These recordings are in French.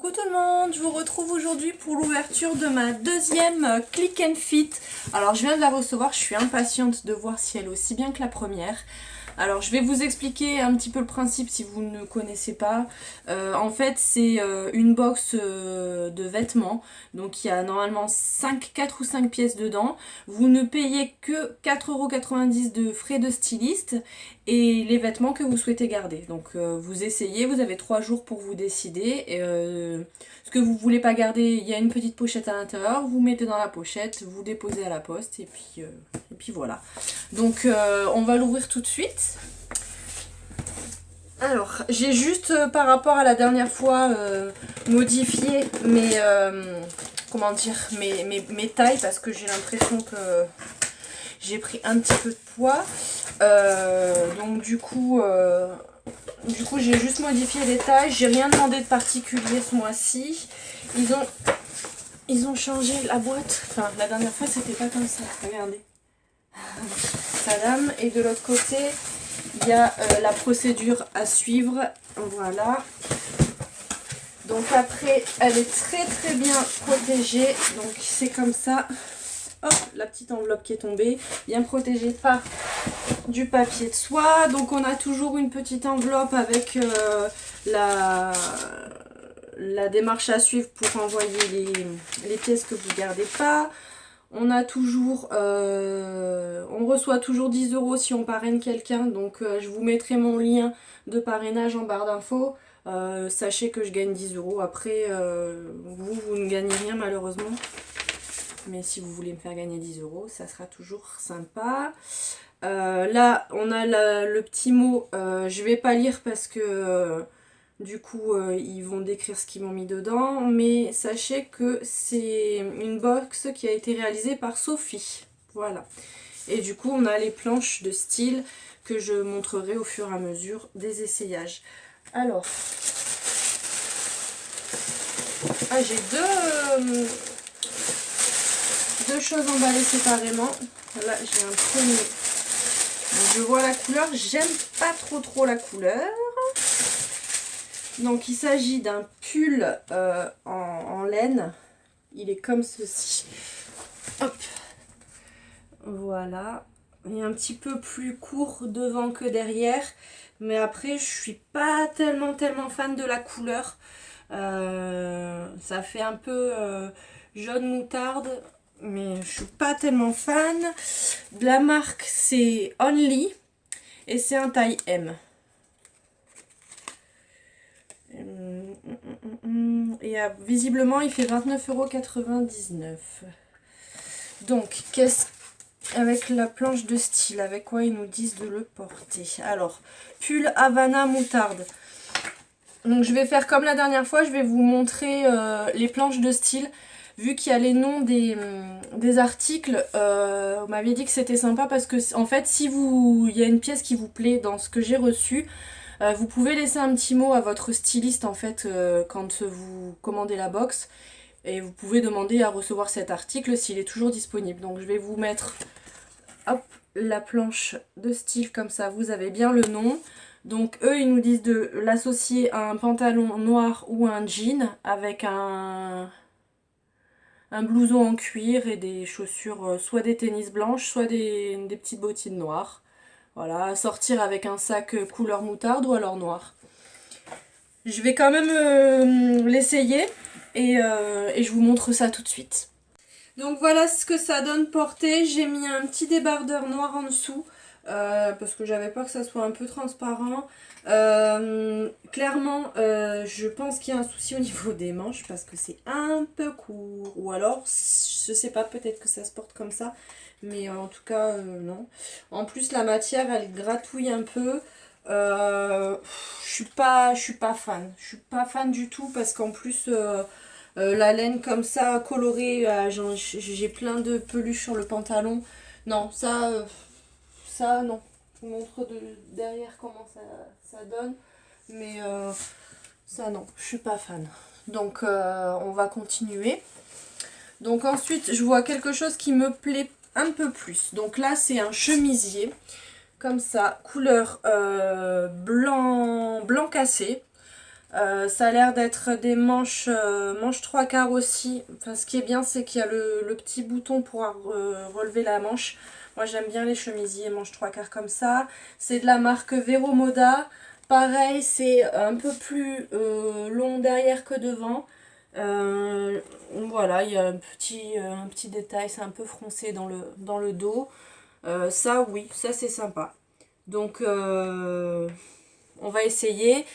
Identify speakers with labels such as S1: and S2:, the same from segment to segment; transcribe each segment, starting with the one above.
S1: Coucou tout le monde, je vous retrouve aujourd'hui pour l'ouverture de ma deuxième Click and Fit. Alors je viens de la recevoir, je suis impatiente de voir si elle est aussi bien que la première. Alors je vais vous expliquer un petit peu le principe si vous ne connaissez pas. En fait c'est une box de vêtements, donc il y a normalement 4 ou 5 pièces dedans. Vous ne payez que 4,90 € de frais de styliste et les vêtements que vous souhaitez garder. Donc vous essayez, vous avez 3 jours pour vous décider. Ce que vous voulez pas garder, il y a une petite pochette à l'intérieur, vous mettez dans la pochette, vous déposez à la poste et puis voilà. Donc on va l'ouvrir tout de suite. Alors j'ai juste par rapport à la dernière fois modifié comment dire, mes tailles parce que j'ai l'impression que j'ai pris un petit peu de poids. Donc du coup j'ai juste modifié les tailles. J'ai rien demandé de particulier ce mois-ci. Ils ont changé la boîte. Enfin la dernière fois c'était pas comme ça. Regardez. Salam. Et de l'autre côté il y a la procédure à suivre. Voilà. Donc après elle est très bien protégée. Donc c'est comme ça. Hop, la petite enveloppe qui est tombée, bien protégée par du papier de soie. Donc on a toujours une petite enveloppe avec la démarche à suivre pour envoyer les pièces que vous ne gardez pas. On a toujours, on reçoit toujours 10 € si on parraine quelqu'un. Donc je vous mettrai mon lien de parrainage en barre d'infos. Sachez que je gagne 10 €. Après, vous ne gagnez rien malheureusement. Mais si vous voulez me faire gagner 10 €, ça sera toujours sympa. Là, on a le petit mot. Je vais pas lire parce que du coup, ils vont décrire ce qu'ils m'ont mis dedans. Mais sachez que c'est une box qui a été réalisée par Sophie. Voilà. Et du coup, on a les planches de style que je montrerai au fur et à mesure des essayages. Alors, j'ai deux choses emballées séparément. Là j'ai un premier. Donc, je vois la couleur, j'aime pas trop la couleur. Donc il s'agit d'un pull en laine. Il est comme ceci. Hop. Voilà. Il est un petit peu plus court devant que derrière. Mais après je suis pas tellement fan de la couleur. Ça fait un peu jaune moutarde. Mais je suis pas tellement fan. La marque c'est Only et c'est un taille M. Et visiblement il fait 29,99 €. Donc avec la planche de style, avec quoi ils nous disent de le porter. Alors, pull Havana moutarde. Donc je vais faire comme la dernière fois, je vais vous montrer les planches de style. Vu qu'il y a les noms des articles, vous m'aviez dit que c'était sympa parce que en fait si il y a une pièce qui vous plaît dans ce que j'ai reçu, vous pouvez laisser un petit mot à votre styliste en fait quand vous commandez la box. Et vous pouvez demander à recevoir cet article s'il est toujours disponible. Donc je vais vous mettre hop, la planche de style comme ça, vous avez bien le nom. Donc eux ils nous disent de l'associer à un pantalon noir ou un jean avec un blouson en cuir et des chaussures, soit des tennis blanches, soit des petites bottines noires. Voilà, sortir avec un sac couleur moutarde ou alors noir. Je vais quand même l'essayer et je vous montre ça tout de suite. Donc voilà ce que ça donne porté. J'ai mis un petit débardeur noir en dessous parce que j'avais peur que ça soit un peu transparent. Clairement, je pense qu'il y a un souci au niveau des manches parce que c'est un peu court. Ou alors, je sais pas, peut-être que ça se porte comme ça. Mais en tout cas, non. En plus, la matière, elle gratouille un peu. Je suis pas fan. Je suis pas fan du tout parce qu'en plus... la laine comme ça colorée, j'ai plein de peluches sur le pantalon. Non, ça non. Je vous montre derrière comment ça donne. Mais ça non, je suis pas fan. Donc on va continuer. Donc ensuite je vois quelque chose qui me plaît un peu plus. Donc là c'est un chemisier. Comme ça, couleur blanc cassé. Ça a l'air d'être des manches, manches 3/4 aussi. Enfin, ce qui est bien, c'est qu'il y a le petit bouton pour relever la manche. Moi, j'aime bien les chemisiers manches 3/4 comme ça. C'est de la marque Vero Moda. Pareil, c'est un peu plus long derrière que devant. Voilà, il y a un petit détail, c'est un peu froncé dans le dos. Ça, oui, ça c'est sympa. Donc, on va essayer.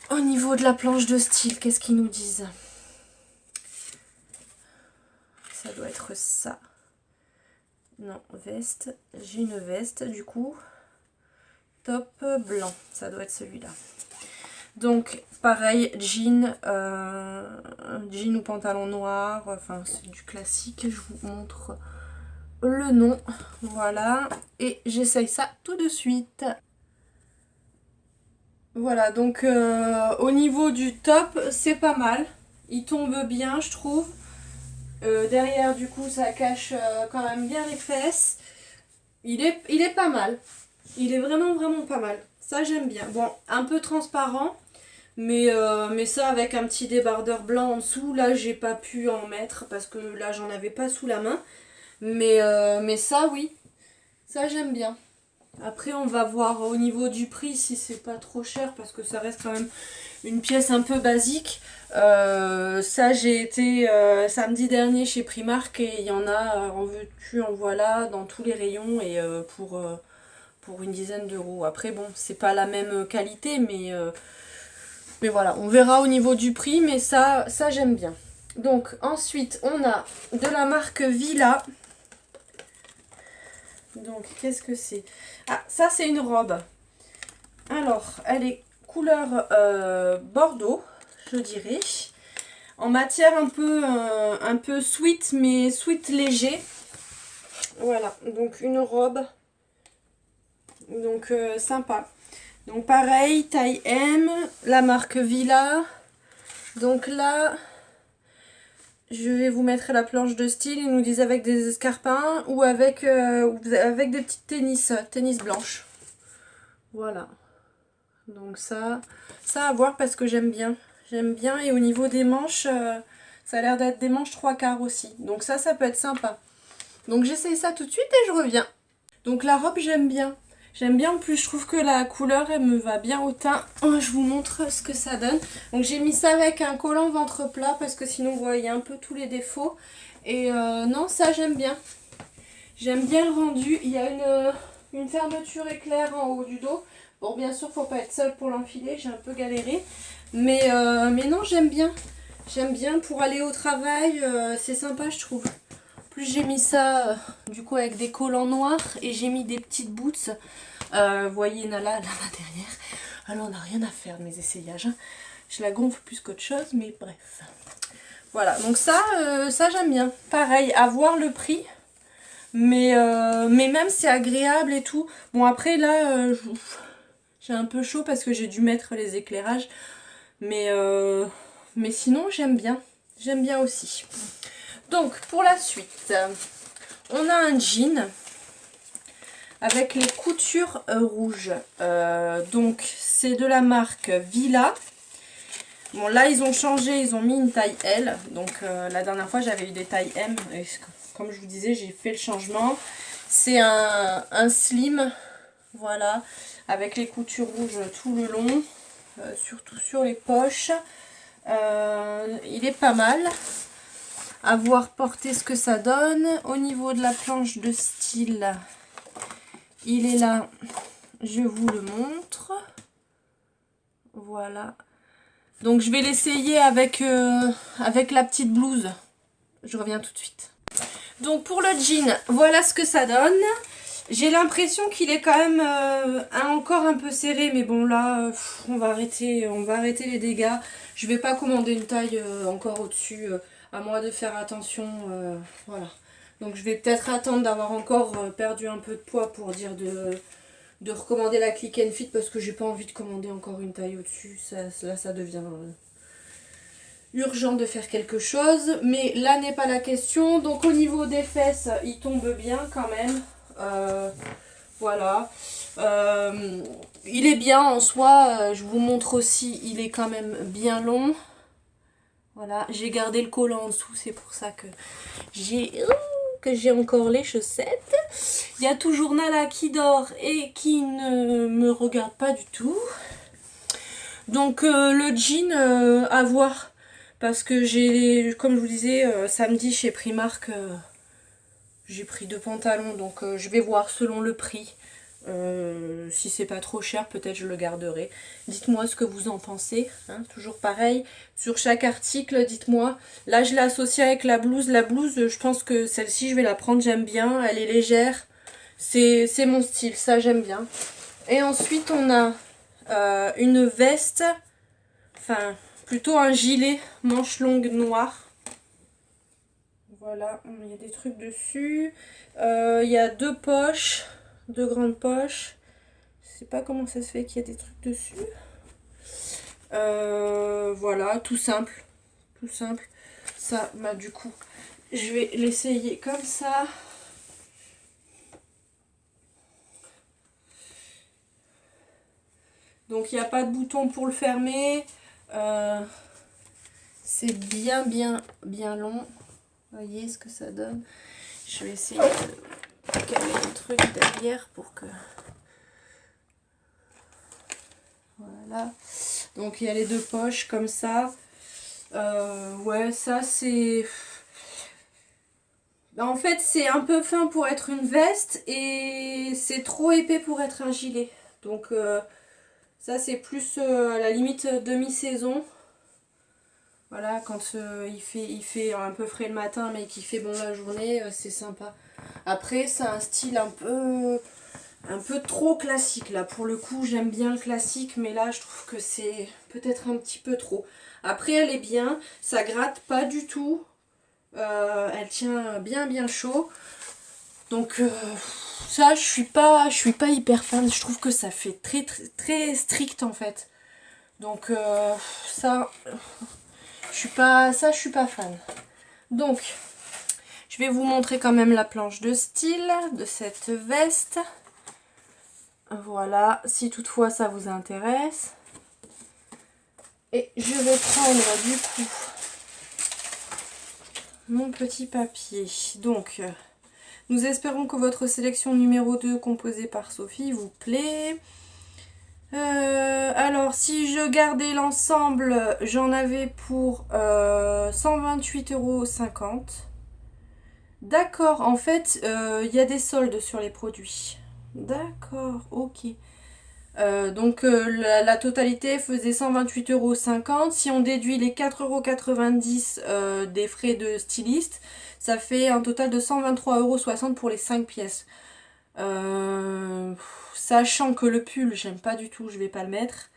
S1: Au niveau de la planche de style, qu'est-ce qu'ils nous disent? Ça doit être ça. Non, veste. J'ai une veste du coup. Top blanc, ça doit être celui-là. Donc, pareil, jean, jean ou pantalon noir. Enfin, c'est du classique. Je vous montre le nom. Voilà. Et j'essaye ça tout de suite. Voilà, donc au niveau du top, c'est pas mal. Il tombe bien, je trouve. Derrière, du coup, ça cache quand même bien les fesses. Il est pas mal. Il est vraiment, vraiment pas mal. Ça, j'aime bien. Bon, un peu transparent. Mais ça, avec un petit débardeur blanc en dessous, là, j'ai pas pu en mettre. Parce que là, j'en avais pas sous la main. Mais ça, oui. Ça, j'aime bien. Après, on va voir au niveau du prix si c'est pas trop cher parce que ça reste quand même une pièce un peu basique. Ça, j'ai été samedi dernier chez Primark et il y en a en veux-tu, en voilà, dans tous les rayons et pour une dizaine d'euros. Après, bon, c'est pas la même qualité, mais voilà, on verra au niveau du prix, mais ça j'aime bien. Donc, ensuite, on a de la marque Villa. Donc, qu'est-ce que c'est? Ah, ça, c'est une robe. Alors, elle est couleur bordeaux, je dirais. En matière un peu sweat, mais sweat léger. Voilà, donc une robe. Donc, sympa. Donc, pareil, taille M, la marque Villa. Donc là, je vais vous mettre la planche de style. Ils nous disent avec des escarpins ou avec des petites tennis blanches. Voilà. Donc ça à voir parce que j'aime bien. J'aime bien et au niveau des manches, ça a l'air d'être des manches 3/4 aussi. Donc ça peut être sympa. Donc j'essaye ça tout de suite et je reviens. Donc la robe, j'aime bien. J'aime bien, en plus je trouve que la couleur elle me va bien au teint. Oh, je vous montre ce que ça donne. Donc j'ai mis ça avec un collant ventre plat parce que sinon vous voyez un peu tous les défauts. Et non, ça j'aime bien. J'aime bien le rendu. Il y a une fermeture éclair en haut du dos. Bon, bien sûr, faut pas être seule pour l'enfiler. J'ai un peu galéré. Mais non, j'aime bien. J'aime bien pour aller au travail. C'est sympa, je trouve. Plus j'ai mis ça du coup avec des collants noirs et j'ai mis des petites boots. Vous voyez Nala là-bas derrière. Alors on n'a rien à faire de mes essayages. Hein. Je la gonfle plus qu'autre chose, mais bref. Voilà, donc ça j'aime bien. Pareil, à voir le prix. Mais même c'est agréable et tout. Bon après là, j'ai un peu chaud parce que j'ai dû mettre les éclairages. Mais sinon j'aime bien. J'aime bien aussi. Donc, pour la suite, on a un jean avec les coutures rouges. Donc, c'est de la marque Villa. Bon, là, ils ont changé, ils ont mis une taille L. Donc, la dernière fois, j'avais eu des tailles M. Et comme je vous disais, j'ai fait le changement. C'est un slim, voilà, avec les coutures rouges tout le long, surtout sur les poches. Il est pas mal. À voir porter ce que ça donne. Au niveau de la planche de style, il est là, je vous le montre. Voilà. Donc je vais l'essayer avec la petite blouse. Je reviens tout de suite. Donc pour le jean, voilà ce que ça donne. J'ai l'impression qu'il est quand même encore un peu serré, mais bon là, on va arrêter les dégâts. Je vais pas commander une taille encore au-dessus. À moi de faire attention, voilà. Donc je vais peut-être attendre d'avoir encore perdu un peu de poids pour dire de recommander la Click and Fit parce que j'ai pas envie de commander encore une taille au-dessus. Là ça devient urgent de faire quelque chose. Mais là n'est pas la question. Donc au niveau des fesses, il tombe bien quand même. Voilà. Il est bien en soi, je vous montre aussi, il est quand même bien long. Voilà, j'ai gardé le collant en dessous, c'est pour ça que j'ai encore les chaussettes. Il y a toujours Nala qui dort et qui ne me regarde pas du tout. Donc le jean à voir. Parce que j'ai, comme je vous disais, samedi chez Primark, j'ai pris 2 pantalons. Donc je vais voir selon le prix. Si c'est pas trop cher, peut-être je le garderai. Dites-moi ce que vous en pensez. Hein, toujours pareil. Sur chaque article, dites-moi. Là, je l'ai associé avec la blouse. La blouse, je pense que celle-ci, je vais la prendre. J'aime bien. Elle est légère. C'est mon style. Ça, j'aime bien. Et ensuite, on a une veste. Enfin, plutôt un gilet manche longue noire. Voilà, il y a des trucs dessus. Il y a 2 poches, 2 grandes poches. Je sais pas comment ça se fait qu'il y a des trucs dessus. Voilà, tout simple. Tout simple. Ça, bah du coup, je vais l'essayer comme ça. Donc il n'y a pas de bouton pour le fermer. C'est bien long. Vous voyez ce que ça donne. Je vais essayer de caler le truc derrière pour que... Voilà. Donc il y a les 2 poches comme ça. Ouais, ça c'est... En fait, c'est un peu fin pour être une veste et c'est trop épais pour être un gilet. Donc ça c'est plus à la limite demi-saison. Voilà, quand il fait un peu frais le matin mais qu'il fait bon la journée, c'est sympa. Après, c'est un style un peu trop classique là. Pour le coup, j'aime bien le classique, mais là, je trouve que c'est peut-être un petit peu trop. Après, elle est bien, ça gratte pas du tout. Elle tient bien chaud. Donc ça, je suis pas hyper fan. Je trouve que ça fait très strict en fait. Donc ça, je suis pas fan. Donc, je vais vous montrer quand même la planche de style de cette veste. Voilà, si toutefois ça vous intéresse. Et je vais prendre du coup mon petit papier. Donc, nous espérons que votre sélection numéro 2 composée par Sophie vous plaît. Alors, si je gardais l'ensemble, j'en avais pour 128,50 €. D'accord, en fait, il y a des soldes sur les produits. D'accord, ok. Donc la totalité faisait 128,50 €. Si on déduit les 4,90 € des frais de styliste, ça fait un total de 123,60 € pour les 5 pièces. Sachant que le pull, j'aime pas du tout, je vais pas le mettre.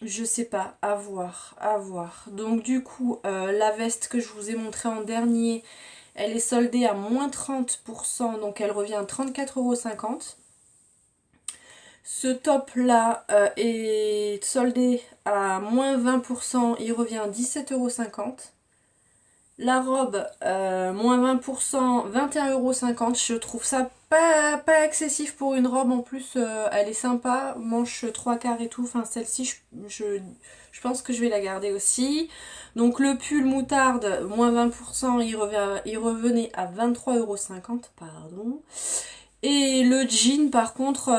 S1: Je sais pas, à voir, à voir. Donc du coup, la veste que je vous ai montrée en dernier, elle est soldée à moins 30%, donc elle revient à 34,50 €. Ce top là est soldé à moins 20%, il revient à 17,50 €. La robe, moins 20%, 21,50 €. Je trouve ça pas excessif pour une robe. En plus, elle est sympa, manche 3/4 et tout. Enfin, celle-ci, je pense que je vais la garder aussi. Donc le pull moutarde, moins 20%, il revenait à 23,50 €, pardon. Et le jean par contre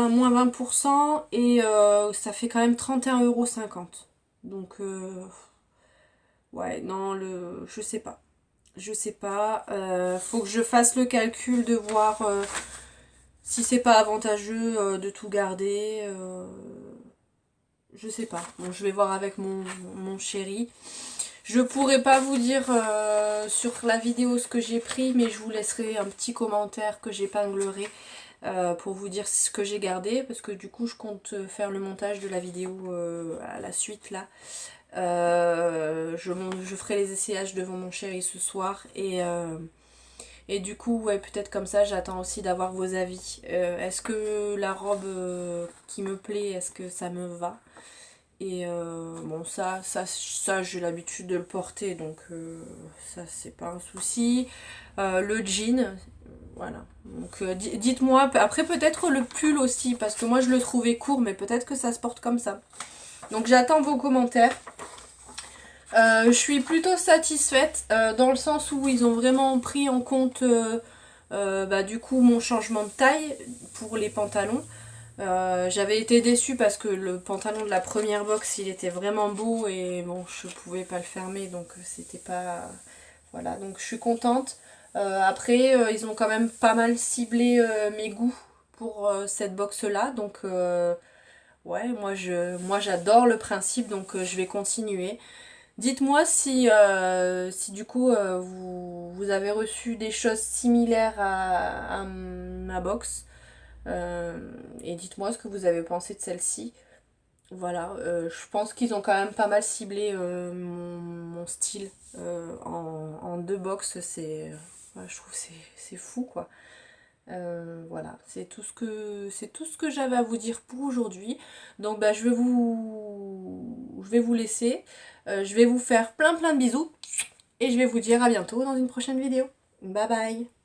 S1: moins 20% et ça fait quand même 31,50 €. Donc ouais non je sais pas. Je sais pas. Faut que je fasse le calcul de voir si c'est pas avantageux de tout garder. Je sais pas. Bon, je vais voir avec mon chéri. Je pourrais pas vous dire sur la vidéo ce que j'ai pris, mais je vous laisserai un petit commentaire que j'épinglerai pour vous dire ce que j'ai gardé, parce que du coup je compte faire le montage de la vidéo à la suite là. Je ferai les essayages devant mon chéri ce soir et du coup ouais, peut-être comme ça j'attends aussi d'avoir vos avis. Est-ce que la robe qui me plaît, est-ce que ça me va? Et bon ça j'ai l'habitude de le porter, donc ça c'est pas un souci. Le jean, Voilà. Donc dites-moi, après peut-être le pull aussi, parce que moi je le trouvais court, mais peut-être que ça se porte comme ça. Donc j'attends vos commentaires. Je suis plutôt satisfaite dans le sens où ils ont vraiment pris en compte bah, du coup mon changement de taille pour les pantalons. J'avais été déçue parce que le pantalon de la première box il était vraiment beau et bon je pouvais pas le fermer donc c'était pas... Voilà, donc je suis contente. Après ils ont quand même pas mal ciblé mes goûts pour cette box là donc ouais moi j'adore le principe donc je vais continuer. Dites-moi si du coup vous avez reçu des choses similaires à ma box. Et dites-moi ce que vous avez pensé de celle-ci. Voilà, je pense qu'ils ont quand même pas mal ciblé mon style en deux box. Ouais, je trouve que c'est fou quoi. Voilà, c'est tout ce que j'avais à vous dire pour aujourd'hui. Donc bah, je vais vous laisser. Je vais vous faire plein de bisous et je vais vous dire à bientôt dans une prochaine vidéo. Bye bye.